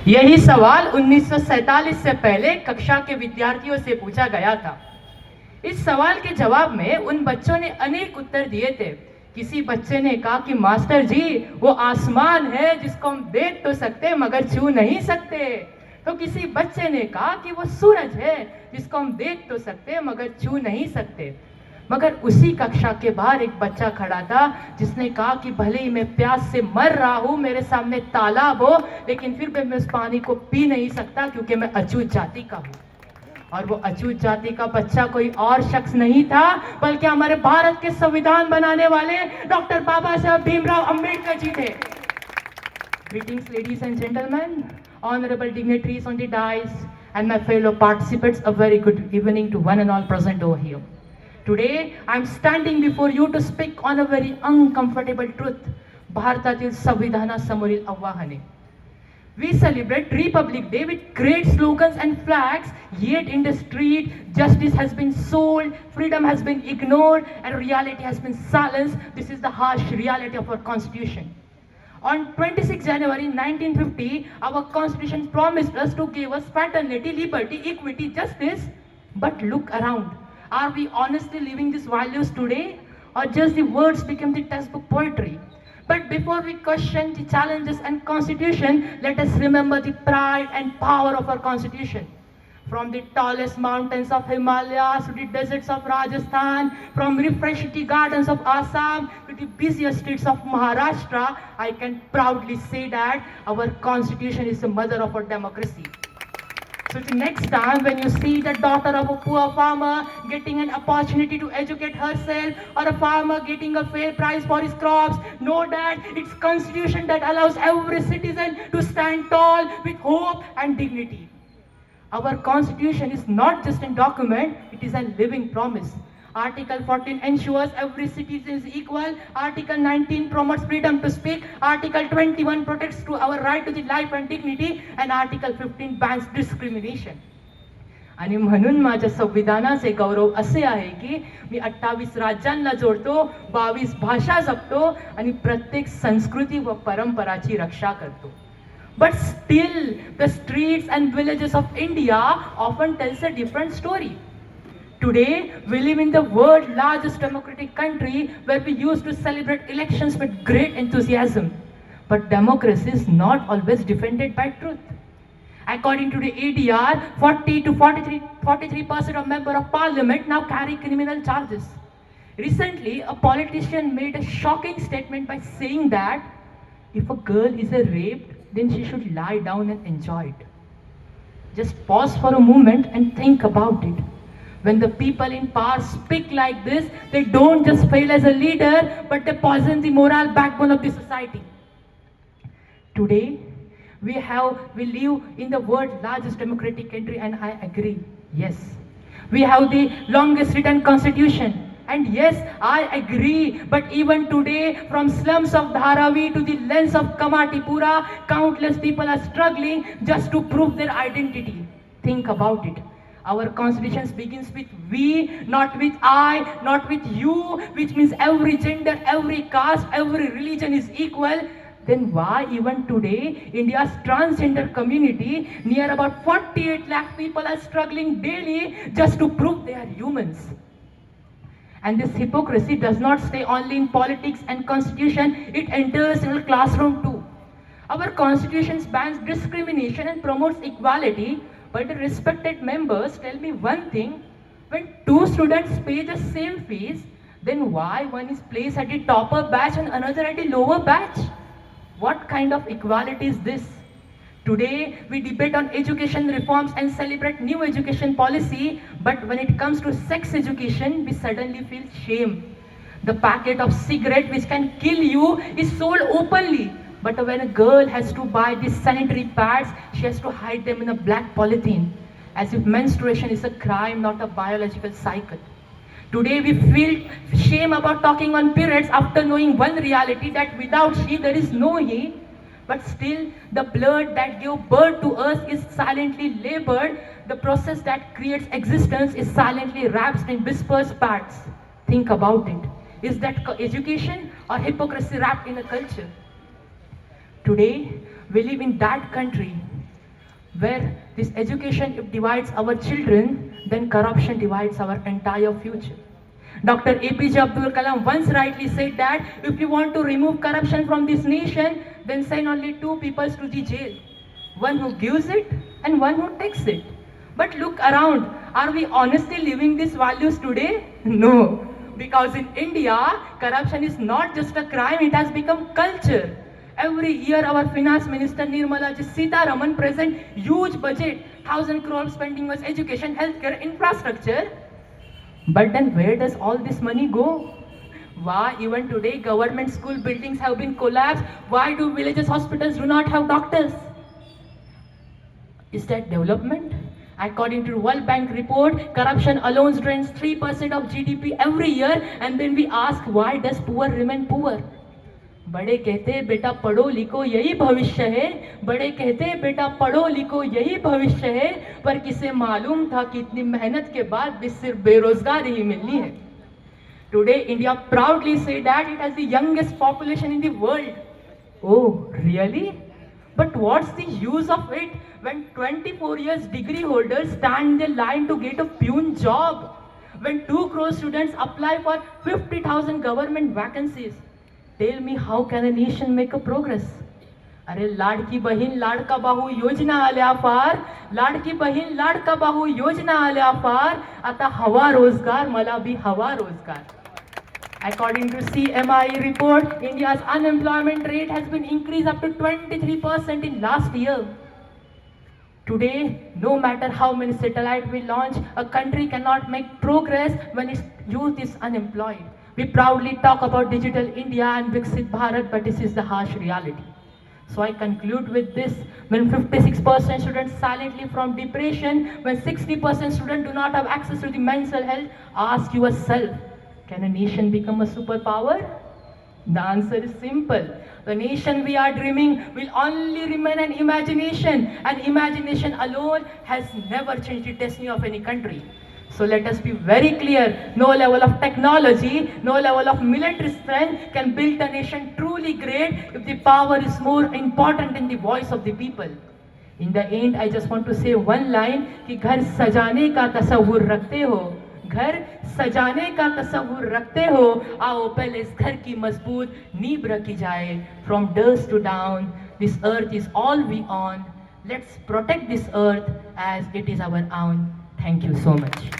यही सवाल 1947 से पहले कक्षा के विद्यार्थियों से पूछा गया था। इस सवाल के जवाब में उन बच्चों ने अनेक उत्तर दिए थे। किसी बच्चे ने कहा कि मास्टर जी, वो आसमान है जिसको हम देख तो सकते मगर छू नहीं सकते। तो किसी बच्चे ने कहा कि वो सूरज है जिसको हम देख तो सकते मगर छू नहीं सकते। मगर उसी कक्षा के बाहर एक बच्चा खड़ा था जिसने कहा कि भले ही मैं प्यास से मर रहा हूं, मेरे सामने तालाब हो, लेकिन फिर भी मैं उस पानी को पी नहीं सकता क्योंकि मैं अछूत जाति का हूं। और वो अछूत जाति का बच्चा कोई और शख्स नहीं था बल्कि हमारे भारत के संविधान बनाने वाले डॉक्टर बाबा साहब भीमराव अंबेडकर जी थे। Greetings, ladies and gentlemen, honorable dignitaries on the dais, and my fellow participants. A very good evening to one and all present over here. Today, I am standing before you to speak on a very uncomfortable truth. भारतातील संविधानासमोरील आव्हाने. We celebrate Republic Day with great slogans and flags, yet in the street, justice has been sold, freedom has been ignored, and reality has been silenced. This is the harsh reality of our Constitution. On 26 January 1950, our Constitution promised us to give us fraternity, liberty, equity, justice. But look around. Are we honestly living these values today? Or just the words become the textbook poetry? But before we question the challenges and Constitution, let us remember the pride and power of our Constitution. From the tallest mountains of Himalayas to the deserts of Rajasthan, from refreshing gardens of Assam to the busiest streets of Maharashtra, I can proudly say that our Constitution is the mother of our democracy. So the next time when you see the daughter of a poor farmer getting an opportunity to educate herself, or a farmer getting a fair price for his crops, know that it's Constitution that allows every citizen to stand tall with hope and dignity. Our Constitution is not just a document, it is a living promise. Article 14 ensures every citizen is equal. Article 19 promotes freedom to speak. Article 21 protects to our right to the life and dignity. And Article 15 bans discrimination. आणि म्हणून माझ्या संविधानाचे गौरव असे आहे की मी 28 राज्यांना जोडतो, 22 भाषा जपतो आणि प्रत्येक संस्कृती व परंपराची रक्षा करतो. But still, the streets and villages of India often tells a different story. Today, we live in the world's largest democratic country where we used to celebrate elections with great enthusiasm. But democracy is not always defended by truth. According to the ADR, 40 to 43% of members of parliament now carry criminal charges. Recently, a politician made a shocking statement by saying that if a girl is raped, then she should lie down and enjoy it. Just pause for a moment and think about it. When the people in power speak like this, they don't just fail as a leader, but they poison the moral backbone of the society. Today, we live in the world's largest democratic country, and I agree, yes. We have the longest written constitution. And yes, I agree, but even today, from slums of Dharavi to the lanes of Kamatipura, countless people are struggling just to prove their identity. Think about it. Our constitution begins with we, not with I, not with you, which means every gender, every caste, every religion is equal. Then why even today, India's transgender community, near about 48 lakh people are struggling daily just to prove they are humans? And this hypocrisy does not stay only in politics and constitution, it enters in the classroom too. Our constitution bans discrimination and promotes equality, but the respected members tell me one thing, when two students pay the same fees, then why one is placed at the topper batch and another at the lower batch? What kind of equality is this? Today, we debate on education reforms and celebrate new education policy, but when it comes to sex education, we suddenly feel shame. The packet of cigarette which can kill you is sold openly, but when a girl has to buy these sanitary pads, she has to hide them in a black polythene, as if menstruation is a crime, not a biological cycle. Today, we feel shame about talking on periods after knowing one reality, that without she, there is no he. But still, the blood that gave birth to us is silently labored. The process that creates existence is silently wrapped in dispersed parts. Think about it. Is that education or hypocrisy wrapped in a culture? Today, we live in that country where this education if divides our children, then corruption divides our entire future. Dr. APJ Abdul Kalam once rightly said that if you want to remove corruption from this nation, then send only two people to the jail. One who gives it and one who takes it. But look around, are we honestly living these values today? No. Because in India, corruption is not just a crime, it has become culture. Every year our finance minister Nirmala Sitharaman present huge budget, 1,000 crore spending on education, healthcare, infrastructure. But then where does all this money go? Why even today government school buildings have been collapsed? Why do villages hospitals do not have doctors? Is that development? According to the World Bank report, corruption alone drains 3% of GDP every year, and then we ask why does poor remain poor? बड़े कहते हैं बेटा पढ़ो लिखो यही भविष्य है, बड़े कहते हैं बेटा पढ़ो लिखो यही भविष्य है, पर किसे मालूम था कि इतनी मेहनत के बाद भी सिर्फ बेरोजगारी ही मिलनी है. Today India proudly say that it has the youngest population in the world. Oh, really? But what's the use of it when 24 years degree holders stand in line to get a peon job? When 2 crore students apply for 50,000 government vacancies? Tell me, how can a nation make a progress? अरे लाडकी बहीण लाडका बाहू योजना आल्या फार, लाडकी बहीण लाडका बाहू योजना आल्या फार, आता हवा रोजगार, मला भी हवा रोजगार. According to CMI report, India's unemployment rate has been increased up to 23% in last year. Today, no matter how many satellites we launch, a country cannot make progress when its youth is unemployed. We proudly talk about digital India and Viksit Bharat, but this is the harsh reality. So I conclude with this: when 56% students silently from depression, when 60% students do not have access to the mental health, ask yourself, can a nation become a superpower? The answer is simple. The nation we are dreaming will only remain an imagination, and imagination alone has never changed the destiny of any country. So let us be very clear, no level of technology, no level of military strength can build a nation truly great if the power is more important than the voice of the people. In the end, I just want to say one line कि घर सजाने का तस्वुर रखते हो, घर सजाने का तस्वुर रखते हो, आओ पहले इस घर की मजबूत नींव रखी जाए. From dusk to dawn, this earth is all we own. Let's protect this earth as it is our own. Thank you so much.